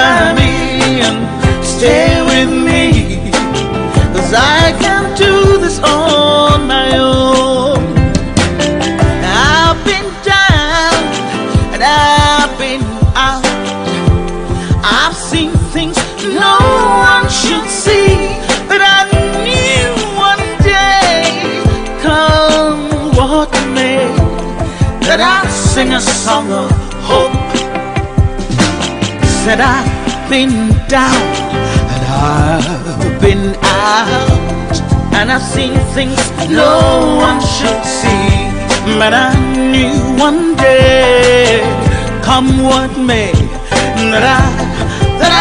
by me and stay with me, 'cause I can't do this on my own. I've been down and I've been out. I've seen things no one should see, but I knew one day, come what may, that I'd sing a song of hope. Said I've been down and I've been out, and I've seen things no one should see, but I knew one day, come what may, that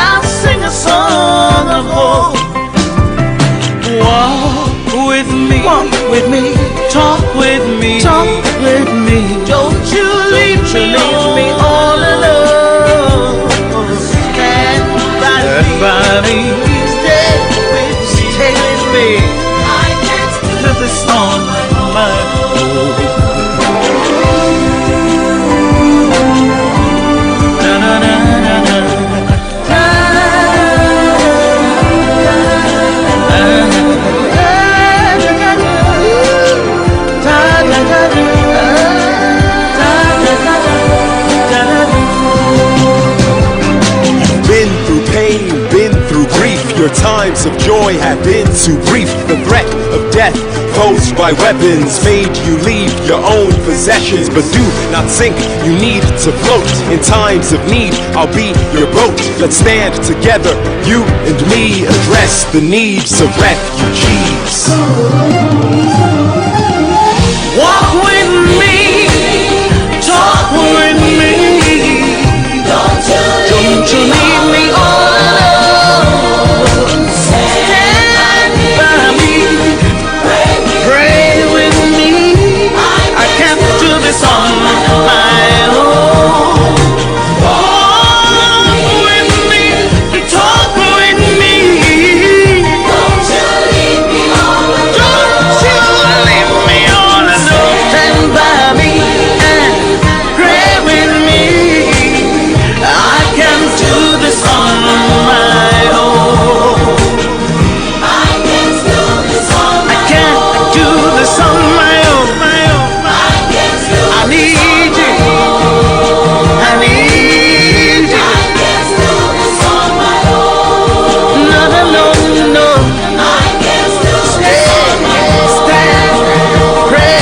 I'll sing a song of hope. Walk with me, talk with me, Don't you leave me all alone. Stand by me, stay with me. I can't do this on my own. Your times of joy have been too brief. The threat of death posed by weapons made you leave your own possessions. But do not sink, you need to float. In times of need, I'll be your boat. Let's stand together, you and me, address the needs of refugees. Walk with me, talk with me, don't you leave me all alone. Stand by me, pray with me. I can't do this on my own. Walk with me, talk with me, don't you leave me all alone. Don't you leave me all alone. Stand by me and pray with me. I can't do this on my own. I can't do this on my own. I need you. I need you. No, no, no, no. Stand, pray.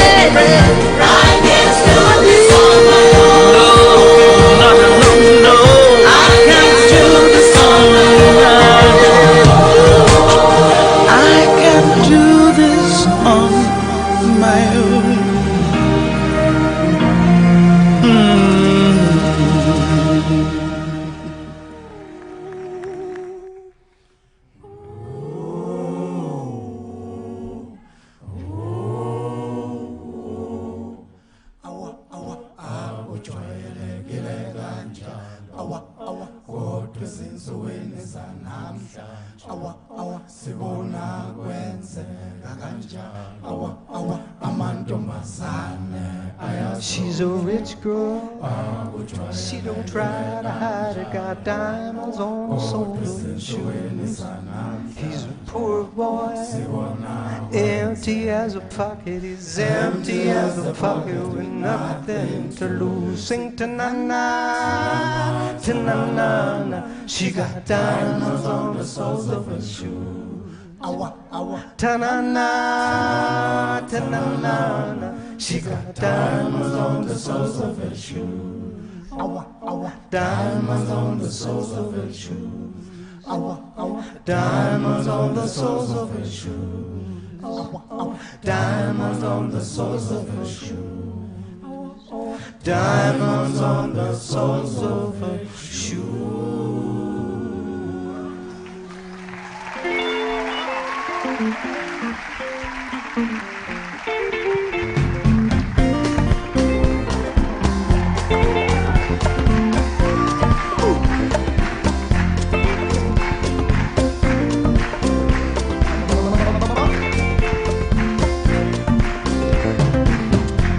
No, no, no, no. I can't do this on my own. I can't do this on my own. She's a rich girl, she don't try to hide it, got diamonds on her soles and shoes. He's a poor boy, empty as a pocket, he's empty as a pocket with nothing to lose. Sing ta-na-na, ta-na-na, she got diamonds on the soles of her shoes. Ta-na-na, ta-na-na, she got diamonds on the soles of her shoes. Diamonds on the soles of her shoes. Diamonds on the soles of her shoes. Diamonds on the soles of her shoes. Diamonds on the soles of her shoes.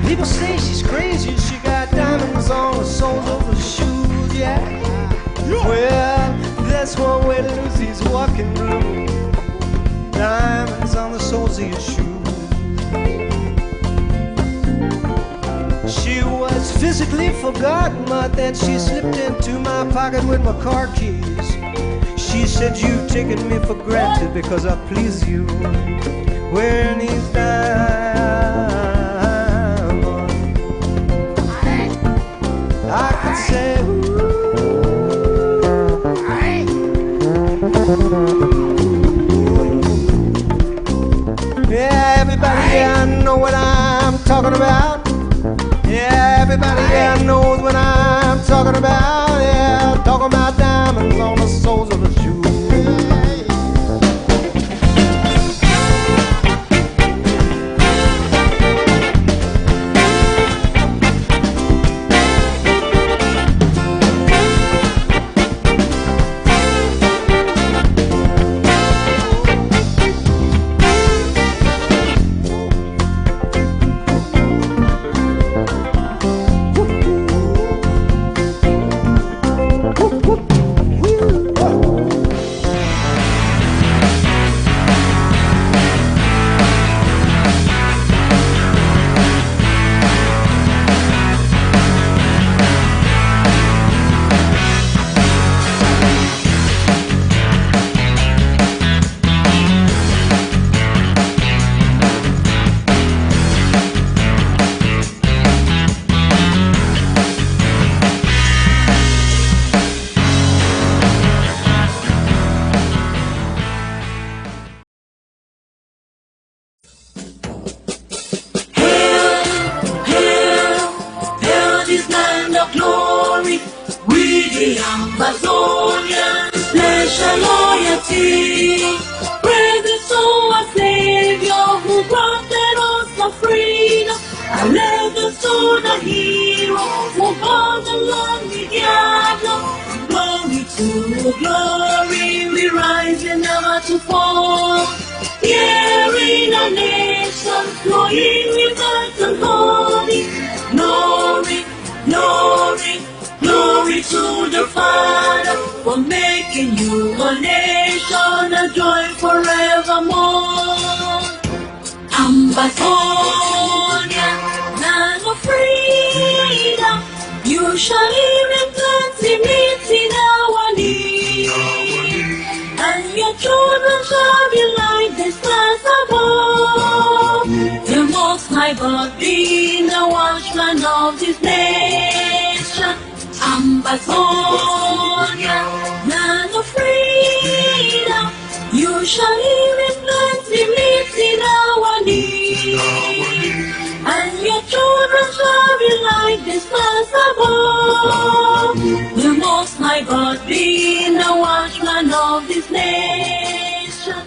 People say she's crazy, she got diamonds on the soles of her shoes, yeah. This one where Lucy's walking blue, diamonds on the soles of your shoes. She was physically forgotten, but then she slipped into my pocket with my car keys. She said, you've taken me for granted because I please you. Wearing these diamonds, I could say, ooh. Yeah, everybody here know what I'm talking about. Yeah, everybody here knows what I'm talking about. Yeah, talking about diamonds on the soles of the shoes. Amazonian, pledge our loyalty. Praise the soul of Savior who granted us the freedom. And let the soul the hero who bought the land with Diablo. Glory to glory, we rise and never to fall. Here in a nation, flowing with earth and holy. Glory, glory, glory to the Father for making you a nation, a joy forevermore. Ambazonia, land of freedom, you shall live in plenty, meeting our need. And your children shall be like the stars above. The Most High God being the watchman of this nation. Ambazonia, land of freedom, you shall live in plenty, meeting our need. And your children shall be like the stars above. The Most High God being the watchman of this nation.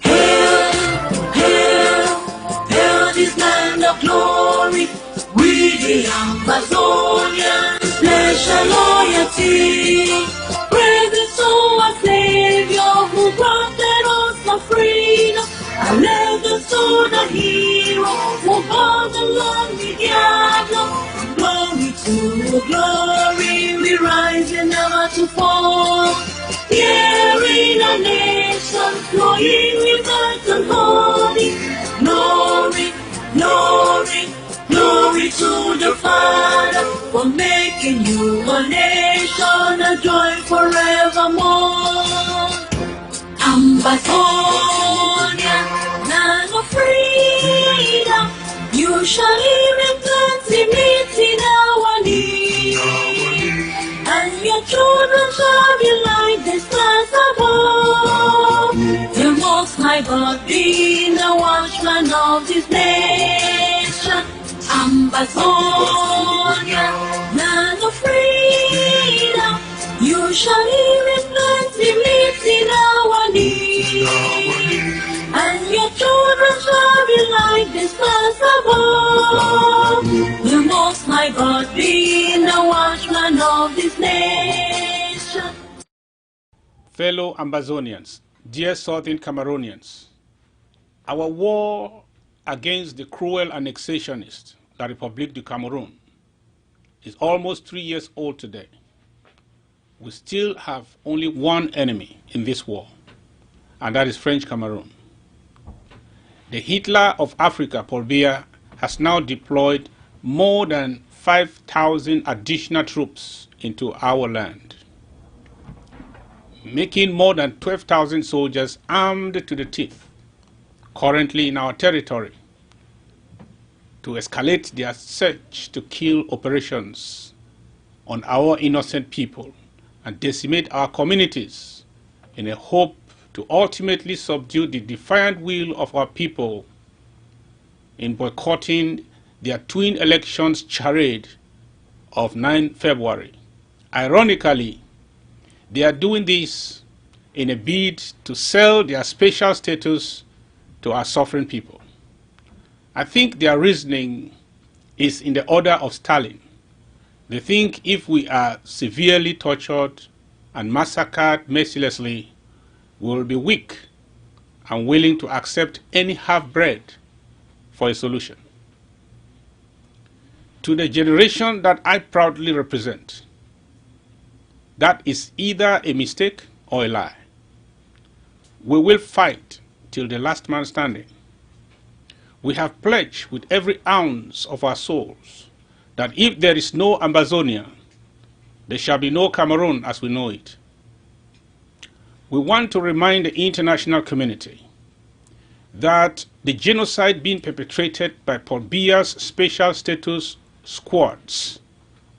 Hail, hail, hail this land of glory. We the Amazonians pledge our loyalty. Praise the soul of Savior who granted us the freedom. And let the soul the hero who bought the land with Diablo. Glory to glory, we rise and never to fall. Here in a nation, flowing with earth and holy. Glory, glory, glory to the Father for making you a nation, a joy forevermore. Ambazonia, land of freedom, you shall live in plenty, meeting our need. And your children shall be like the stars above. The Most High God being the watchman of this nation. Ambazonia, land of freedom, you shall live in plenty, meeting our need. And your children shall be like the stars above. The Most High God being the watchman of this nation. Fellow Ambazonians, dear Southern Cameroonians, our war against the cruel annexationists, the Republic du Cameroon, is almost 3 years old today. we still have only one enemy in this war, and that is French Cameroon. The Hitler of Africa, Paul Biya, has now deployed more than 5,000 additional troops into our land, making more than 12,000 soldiers armed to the teeth currently in our territory to escalate their search to kill operations on our innocent people and decimate our communities in a hope to ultimately subdue the defiant will of our people in boycotting their twin elections charade of 9 February. Ironically, they are doing this in a bid to sell their special status to our suffering people. I think their reasoning is in the order of Stalin. They think if we are severely tortured and massacred mercilessly, we will be weak and willing to accept any half-breed for a solution. To the generation that I proudly represent, that is either a mistake or a lie. We will fight till the last man standing. We have pledged with every ounce of our souls that if there is no Amazonia, there shall be no Cameroon as we know it. We want to remind the international community that the genocide being perpetrated by Paul Biya's special status squads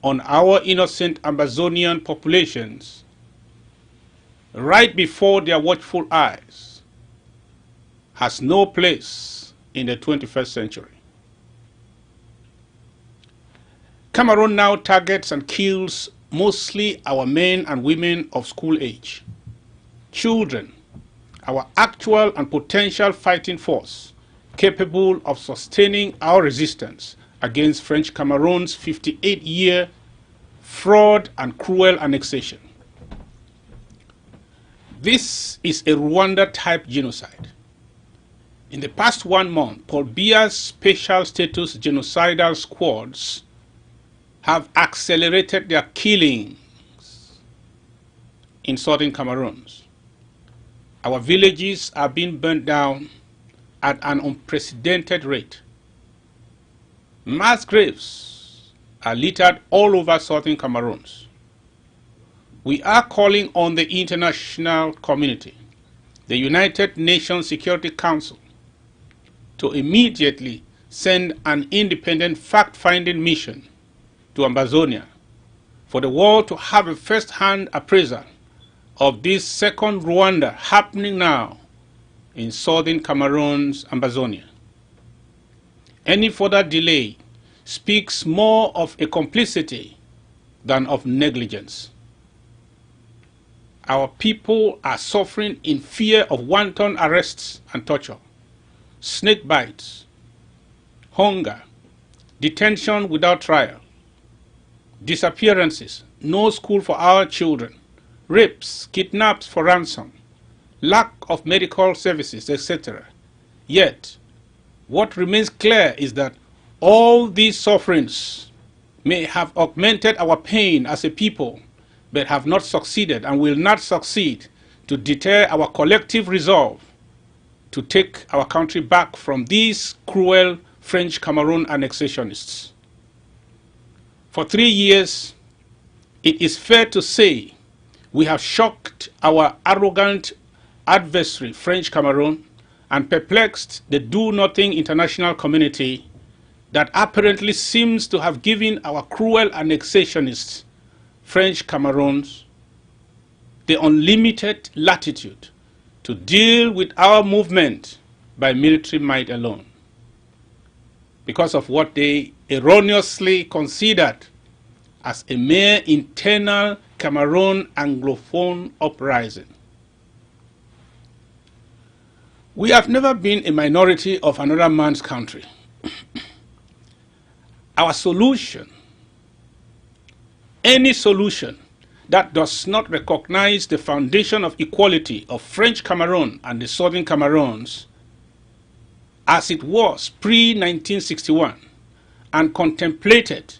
on our innocent Amazonian populations right before their watchful eyes has no place in the 21st century. Cameroon now targets and kills mostly our men and women of school age, children, our actual and potential fighting force capable of sustaining our resistance against French Cameroon's 58-year fraud and cruel annexation. This is a Rwanda-type genocide. In the past 1 month, Paul Biya's special status genocidal squads have accelerated their killings in southern Cameroon. Our villages are being burnt down at an unprecedented rate. Mass graves are littered all over southern Cameroon. We are calling on the international community, the United Nations Security Council, to immediately send an independent fact-finding mission to Amazonia for the world to have a first-hand appraisal of this second Rwanda happening now in southern Cameroon's Amazonia. Any further delay speaks more of a complicity than of negligence. Our people are suffering in fear of wanton arrests and torture, snake bites, hunger, detention without trial, disappearances, no school for our children, rapes, kidnaps for ransom, lack of medical services, etc. Yet, what remains clear is that all these sufferings may have augmented our pain as a people, but have not succeeded and will not succeed to deter our collective resolve to take our country back from these cruel French Cameroon annexationists. For 3 years, it is fair to say we have shocked our arrogant adversary, French Cameroon, and perplexed the do-nothing international community that apparently seems to have given our cruel annexationists, French Cameroons, the unlimited latitude to deal with our movement by military might alone, because of what they erroneously considered as a mere internal Cameroon Anglophone uprising. We have never been a minority of another man's country. Our solution, any solution that does not recognize the foundation of equality of French Cameroon and the Southern Cameroons as it was pre-1961 and contemplated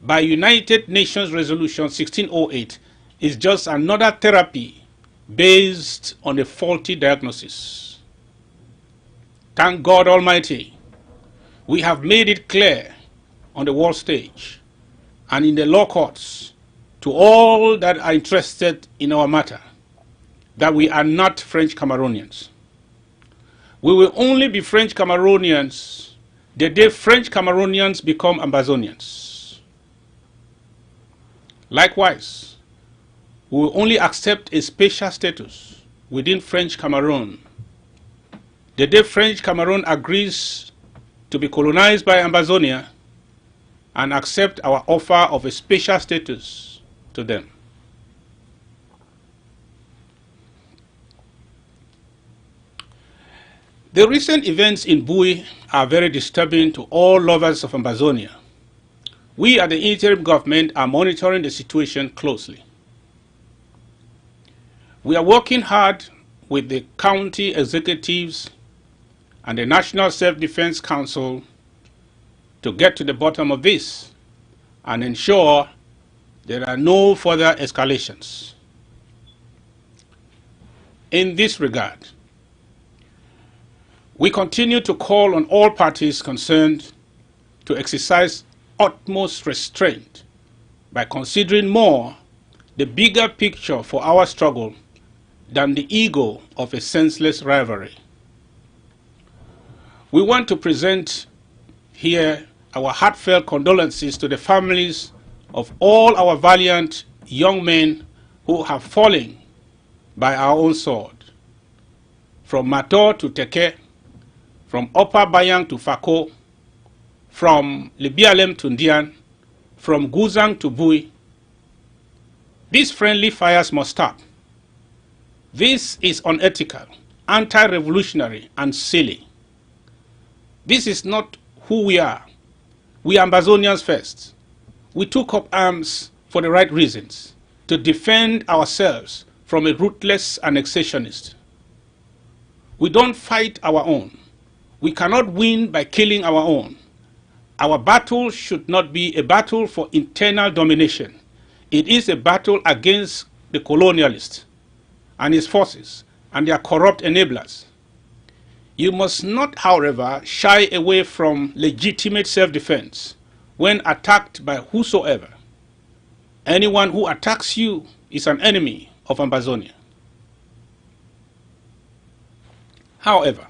by United Nations Resolution 1608, is just another therapy based on a faulty diagnosis. Thank God Almighty, we have made it clear on the world stage and in the law courts to all that are interested in our matter that we are not French Cameroonians. We will only be French Cameroonians the day French Cameroonians become Ambazonians. Likewise, we will only accept a special status within French Cameroon the day French Cameroon agrees to be colonized by Ambazonia and accept our offer of a special status to them. The recent events in Bui are very disturbing to all lovers of Ambazonia. We at the interim government are monitoring the situation closely. We are working hard with the county executives and the National Self-Defense Council to get to the bottom of this and ensure there are no further escalations. In this regard, we continue to call on all parties concerned to exercise utmost restraint by considering more the bigger picture for our struggle than the ego of a senseless rivalry. We want to present here our heartfelt condolences to the families of all our valiant young men who have fallen by our own sword. From Mator to Teke, from Upper Bayang to Fako, from Libialem to Ndian, from Guzang to Bui. These friendly fires must stop. This is unethical, anti-revolutionary, and silly. This is not who we are. We are Ambazonians first. We took up arms for the right reasons, to defend ourselves from a ruthless annexationist. We don't fight our own. We cannot win by killing our own. Our battle should not be a battle for internal domination. It is a battle against the colonialist and his forces and their corrupt enablers. You must not, however, shy away from legitimate self-defense when attacked by whosoever. Anyone who attacks you is an enemy of Ambazonia. However,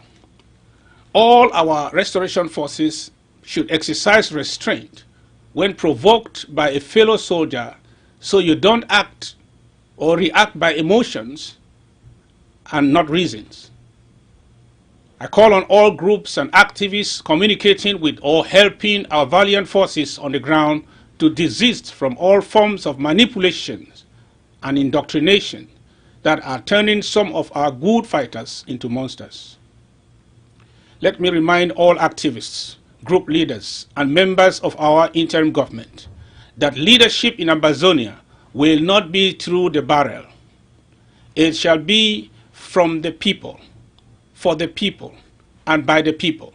all our restoration forces should exercise restraint when provoked by a fellow soldier, so you don't act or react by emotions and not reasons. I call on all groups and activists communicating with or helping our valiant forces on the ground to desist from all forms of manipulation and indoctrination that are turning some of our good fighters into monsters. Let me remind all activists, group leaders, and members of our interim government that leadership in Ambazonia will not be through the barrel. It shall be from the people, for the people, and by the people.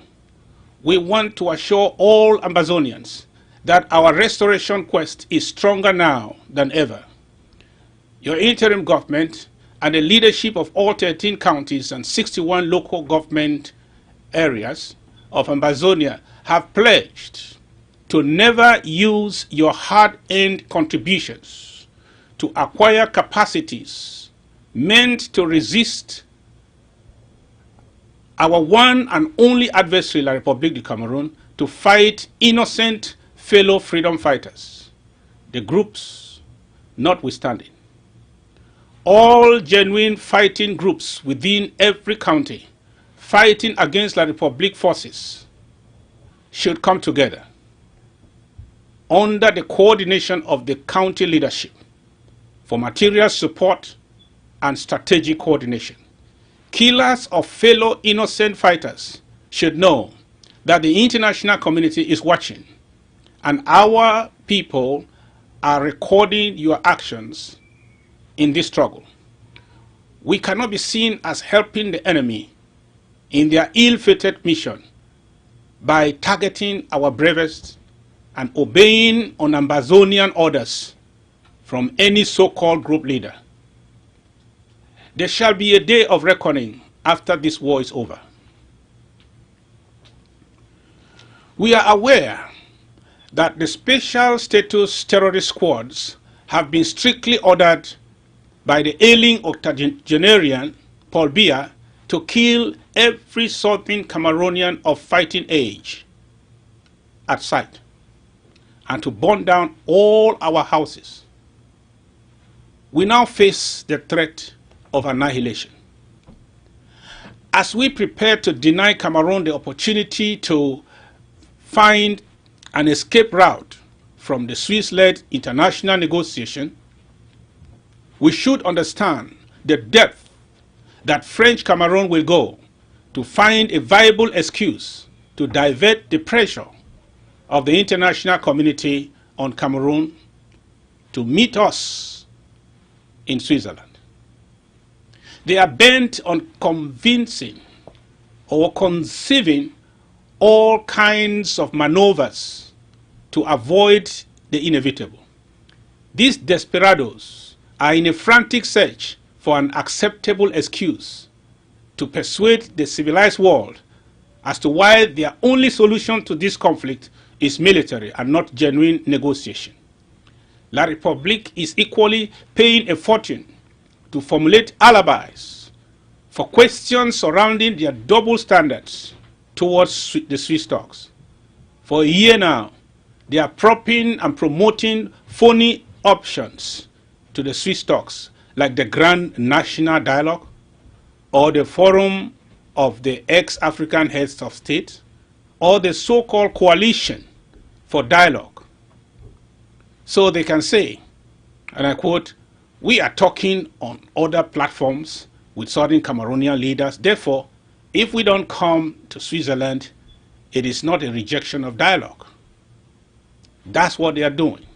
We want to assure all Ambazonians that our restoration quest is stronger now than ever. Your interim government and the leadership of all 13 counties and 61 local government areas of Ambazonia have pledged to never use your hard-earned contributions to acquire capacities meant to resist our one and only adversary, La République du Cameroon, to fight innocent fellow freedom fighters, the groups notwithstanding. All genuine fighting groups within every county fighting against La République forces should come together under the coordination of the county leadership for material support and strategic coordination. Killers of fellow innocent fighters should know that the international community is watching and our people are recording your actions in this struggle. We cannot be seen as helping the enemy in their ill-fated mission by targeting our bravest and obeying on Ambazonian orders from any so-called group leader. There shall be a day of reckoning after this war is over. We are aware that the special status terrorist squads have been strictly ordered by the ailing octogenarian Paul Biya to kill every Southern Cameroonian of fighting age at sight and to burn down all our houses. We now face the threat of annihilation. As we prepare to deny Cameroon the opportunity to find an escape route from the Swiss-led international negotiation, we should understand the depth that French Cameroon will go to find a viable excuse to divert the pressure of the international community on Cameroon to meet us in Switzerland. They are bent on convincing or conceiving all kinds of maneuvers to avoid the inevitable. These desperados are in a frantic search for an acceptable excuse to persuade the civilized world as to why their only solution to this conflict is military and not genuine negotiation. La République is equally paying a fortune to formulate alibis for questions surrounding their double standards towards the Swiss talks. For a year now, they are propping and promoting phony options to the Swiss talks, like the Grand National Dialogue or the Forum of the ex-African heads of state, or the so-called Coalition for Dialogue. So they can say, and I quote, "We are talking on other platforms with Southern Cameroonian leaders. Therefore, if we don't come to Switzerland, it is not a rejection of dialogue." That's what they are doing.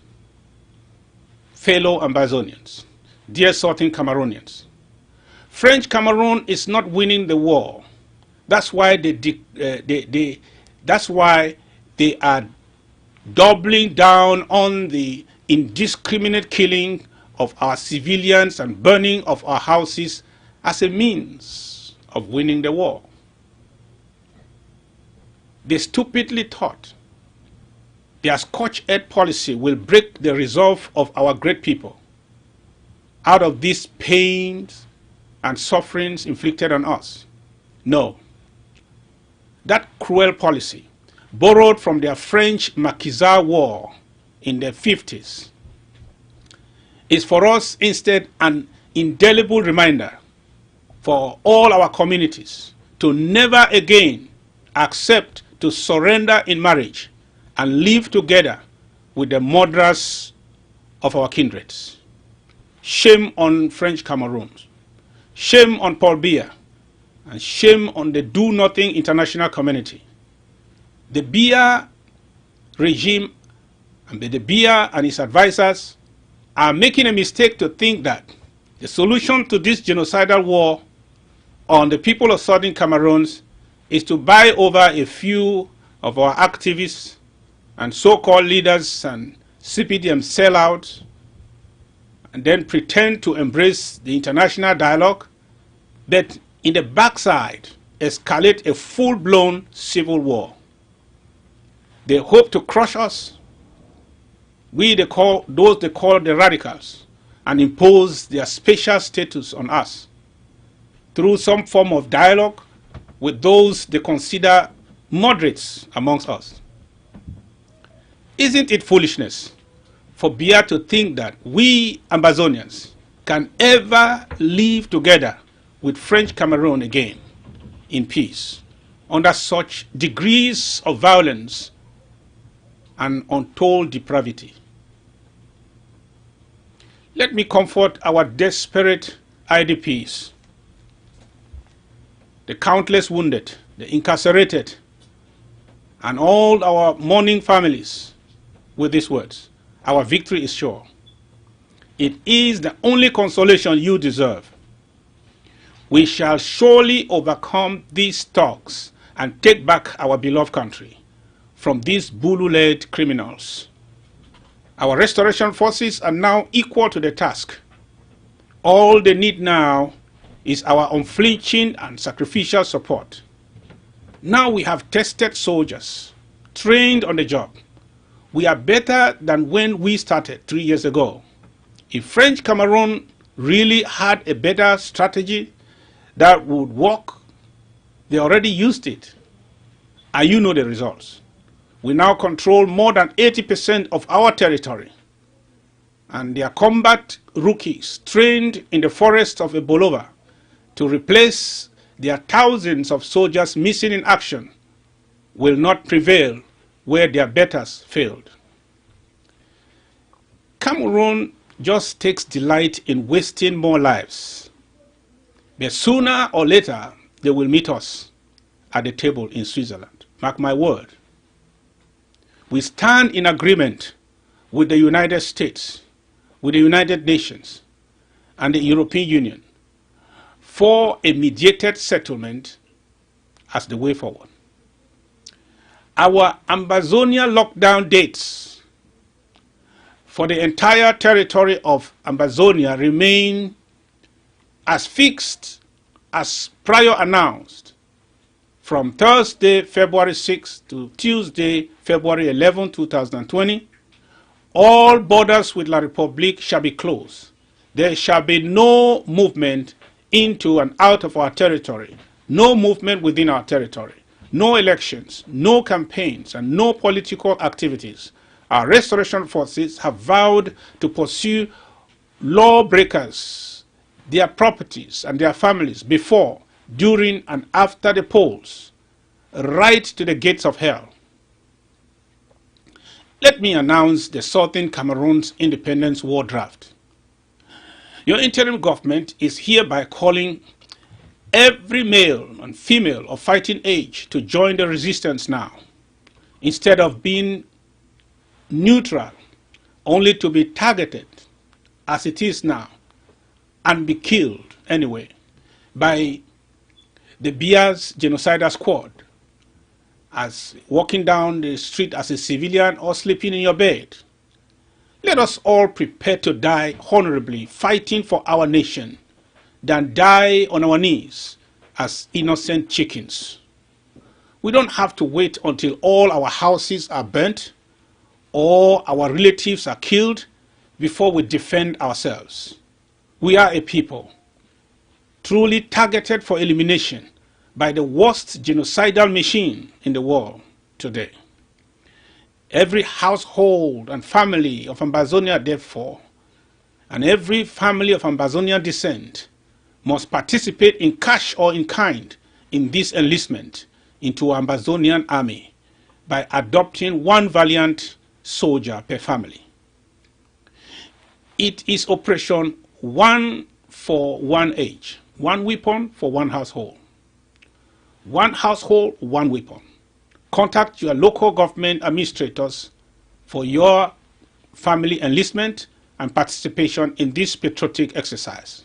Fellow Ambazonians, dear Southern Cameroonians, French Cameroon is not winning the war. That's why they are doubling down on the indiscriminate killing of our civilians and burning of our houses as a means of winning the war. They stupidly thought their scorched-earth policy will break the resolve of our great people out of these pains and sufferings inflicted on us. No. That cruel policy, borrowed from their French Maquisard War in the 50s, is for us instead an indelible reminder for all our communities to never again accept to surrender in marriage and live together with the murderers of our kindreds. Shame on French Cameroon. Shame on Paul Biya. And shame on the do-nothing international community. The Biya regime and the Biya and his advisors are making a mistake to think that the solution to this genocidal war on the people of Southern Cameroon is to buy over a few of our activists and so-called leaders and CPDM sellouts, and then pretend to embrace the international dialogue, but in the backside escalate a full-blown civil war. They hope to crush us, those they call the radicals, and impose their special status on us through some form of dialogue with those they consider moderates amongst us. Isn't it foolishness for Biya to think that we Ambazonians can ever live together with French Cameroon again in peace under such degrees of violence and untold depravity? Let me comfort our desperate IDPs, the countless wounded, the incarcerated, and all our mourning families with these words. Our victory is sure. It is the only consolation you deserve. We shall surely overcome these talks and take back our beloved country from these Bulu-led criminals. Our restoration forces are now equal to the task. All they need now is our unflinching and sacrificial support. Now we have tested soldiers, trained on the job. We are better than when we started 3 years ago. If French Cameroon really had a better strategy that would work, they already used it. And you know the results. We now control more than 80% of our territory. And their combat rookies trained in the forests of Ebolova to replace their thousands of soldiers missing in action will not prevail where their betters failed. Cameroon just takes delight in wasting more lives. But sooner or later, they will meet us at the table in Switzerland. Mark my word. We stand in agreement with the United States, with the United Nations, and the European Union for a mediated settlement as the way forward. Our Ambazonia lockdown dates for the entire territory of Ambazonia remain as fixed as prior announced from Thursday, February 6 to Tuesday, February 11, 2020. All borders with La République shall be closed. There shall be no movement into and out of our territory, no movement within our territory, no elections, no campaigns, and no political activities. Our restoration forces have vowed to pursue lawbreakers, their properties, and their families before, during, and after the polls, right to the gates of hell. Let me announce the Southern Cameroon's Independence War Draft. Your interim government is hereby calling every male and female of fighting age to join the resistance now, instead of being neutral, only to be targeted, as it is now, and be killed anyway by the Bia's genocidal squad, as walking down the street as a civilian or sleeping in your bed. Let us all prepare to die honorably, fighting for our nation, than die on our knees as innocent chickens. We don't have to wait until all our houses are burnt or our relatives are killed before we defend ourselves. We are a people truly targeted for elimination by the worst genocidal machine in the world today. Every household and family of Ambazonia, therefore, and every family of Ambazonian descent must participate in cash or in kind in this enlistment into Ambazonian army by adopting one valiant soldier per family. It is Operation One for One Age, one weapon for one household. One household, one weapon. Contact your local government administrators for your family enlistment and participation in this patriotic exercise.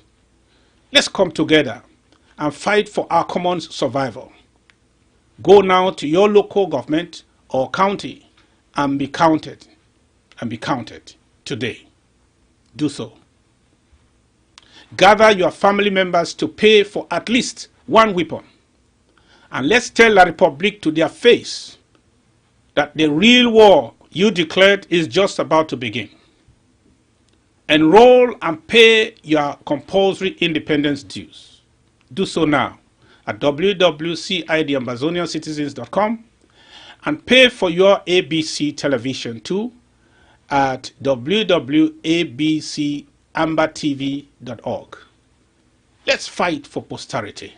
Let's come together and fight for our common survival. Go now to your local government or county and be counted today. Do so. Gather your family members to pay for at least one weapon. And let's tell La République to their face that the real war you declared is just about to begin. Enroll and pay your compulsory independence dues. Do so now at www.cidambazoniancitizens.com and pay for your ABC television too at www.abcambertv.org. Let's fight for posterity.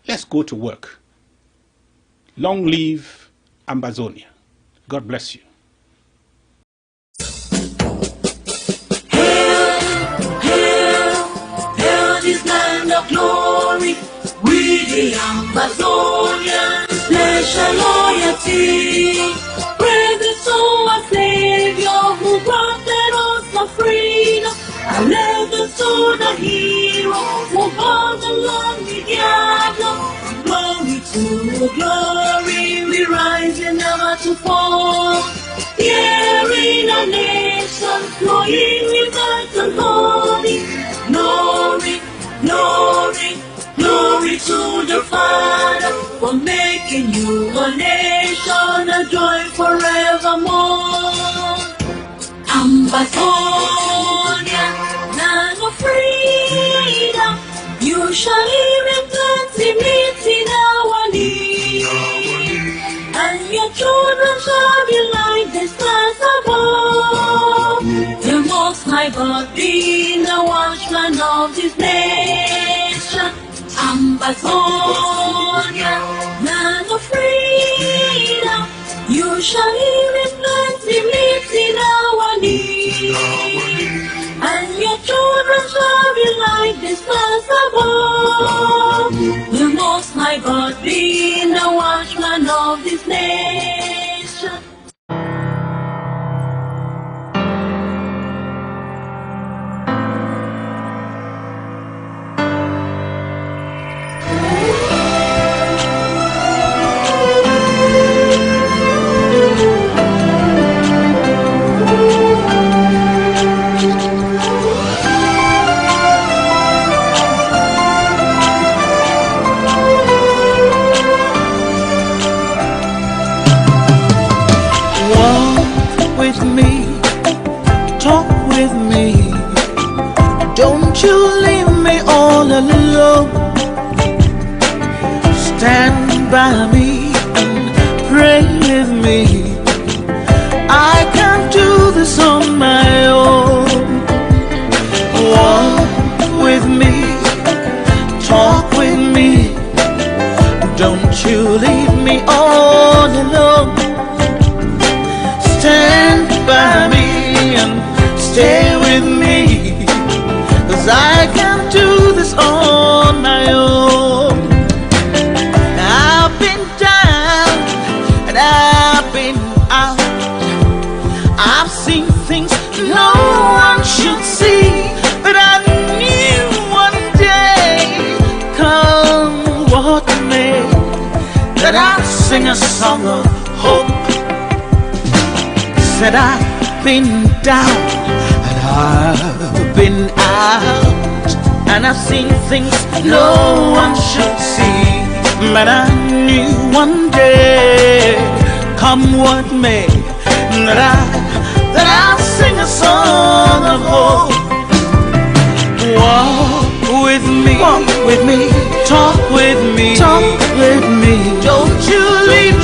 Let's go to work. Long live Ambazonia. God bless you. Hail this land of glory, we the Ambazonians pledge our loyalty. Praise the soul of Savior who granted us for freedom. And let the soul the hero who brought along the Diablo. Glory to glory, we rise and never to fall. Here in a nation flowing rivers and holy. Glory, glory, glory to the Father for making you a nation, a joy forevermore. Ambazonia, land of freedom, you shall live in plenty, meeting our needs, and your children shall be like the stars above. The Most High God being the watchman of this nation. Ambazonia, land of freedom, you shall live in plenty, meeting our needs, and your children shall be like the stars above. The Most High God being the watchman of this nation. With me, talk with me. Don't you leave me all alone. Stand by me and pray with me. I can't do this on my own. Walk with me, talk with me. Don't you leave me all alone. Stand by me and stay with me, 'cause I can't do this on my own. I've been down and I've been out. I've seen things no one should see, but I knew one day, come what may, that I'll sing a song of hope. Said I've been down and I've been out, and I've seen things no one should see, but I knew one day, come what may, that I'll sing a song of hope. Walk with me, talk with me, Don't you leave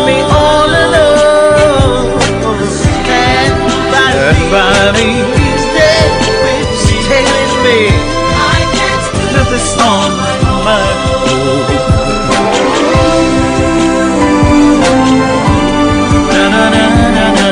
me all alone. Stand by me, stay with me. I can't do this on my own. Na na na na na.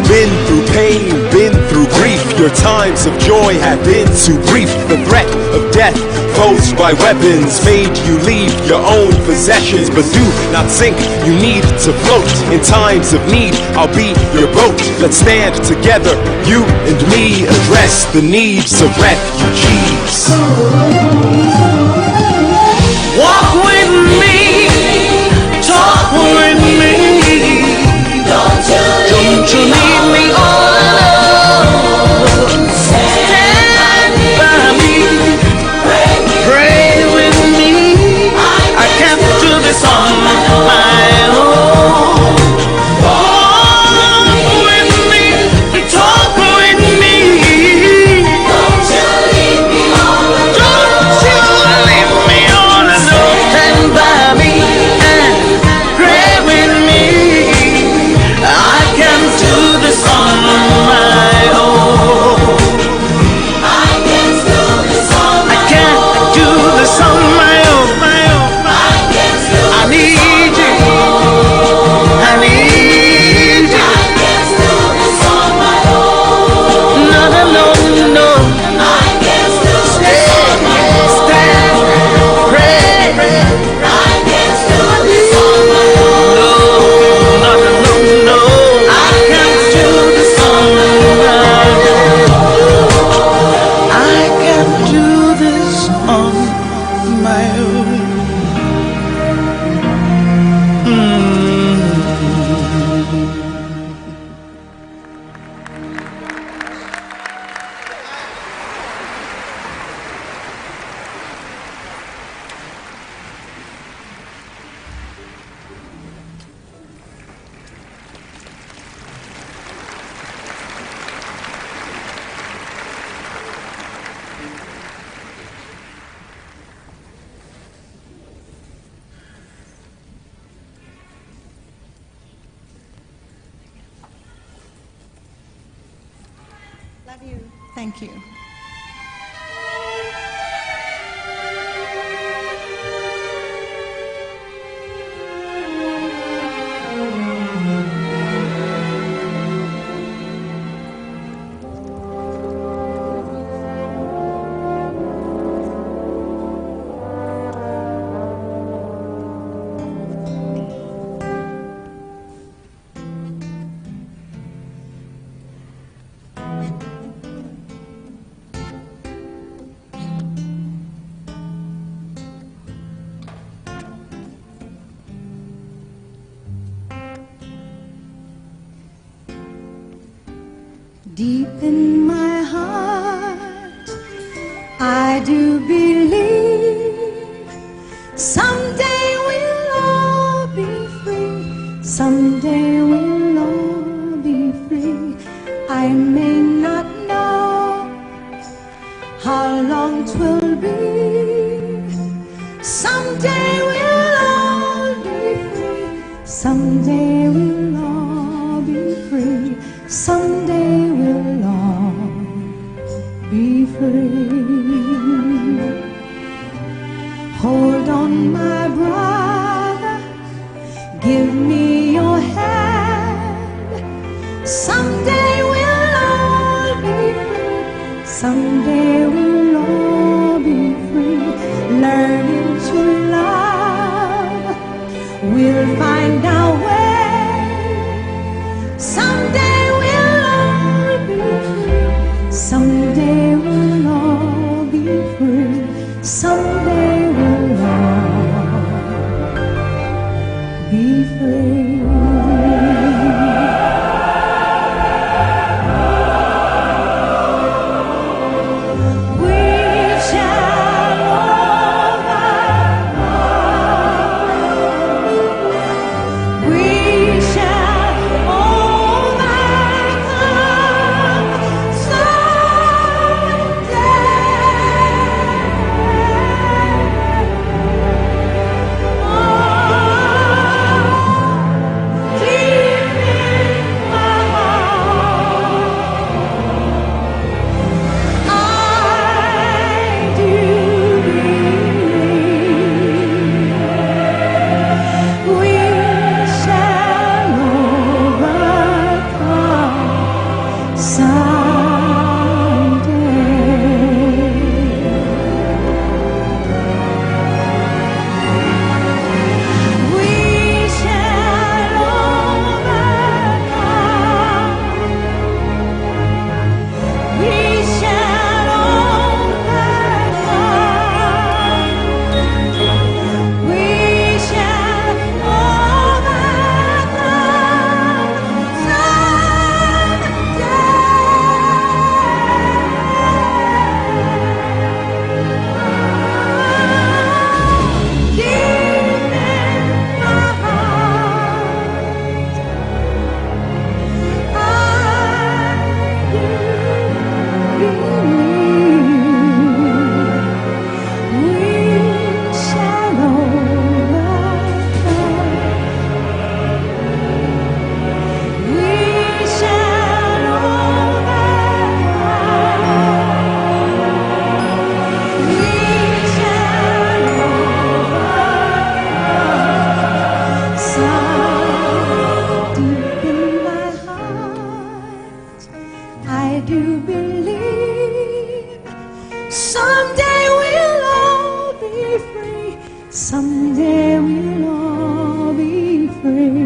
Been through pain, been through grief. Your times of joy have been too brief. The threat of death posed by weapons made you leave your own possessions. But do not sink, you need to float. In times of need, I'll be your boat. Let's stand together, you and me. Address the needs of refugees. Walk with me, talk with me. Don't you leave me all alone. Stand by me, pray with me. I can't do this on my own. Walk with me, talk with me. Don't you leave me all alone. Don't you Love you. Thank you. Deep in my heart, I do believe someday we'll all be free. Someday we'll all be free. I may not know how long 'twill be. Someday we'll all be free. Someday we'll all be free. Someday we'll all be free. Hold on, my brother, give me your hand. Someday we'll all be free. Someday we'll all be free. Learning to love, we'll find our way. Someday someday we'll all be free. Someday we'll all be free. We shall overcome. We shall someday we'll all be free.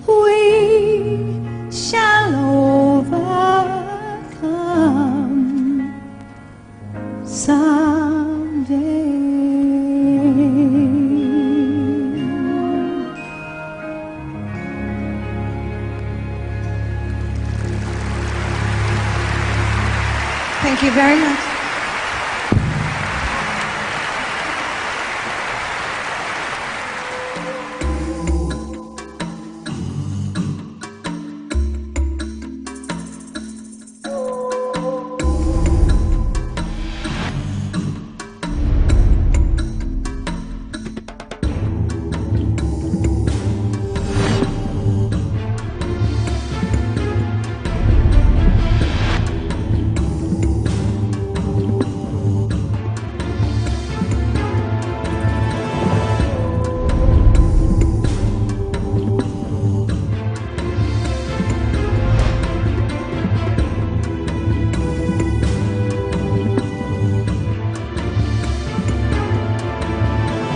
We shall overcome someday. Thank you very much.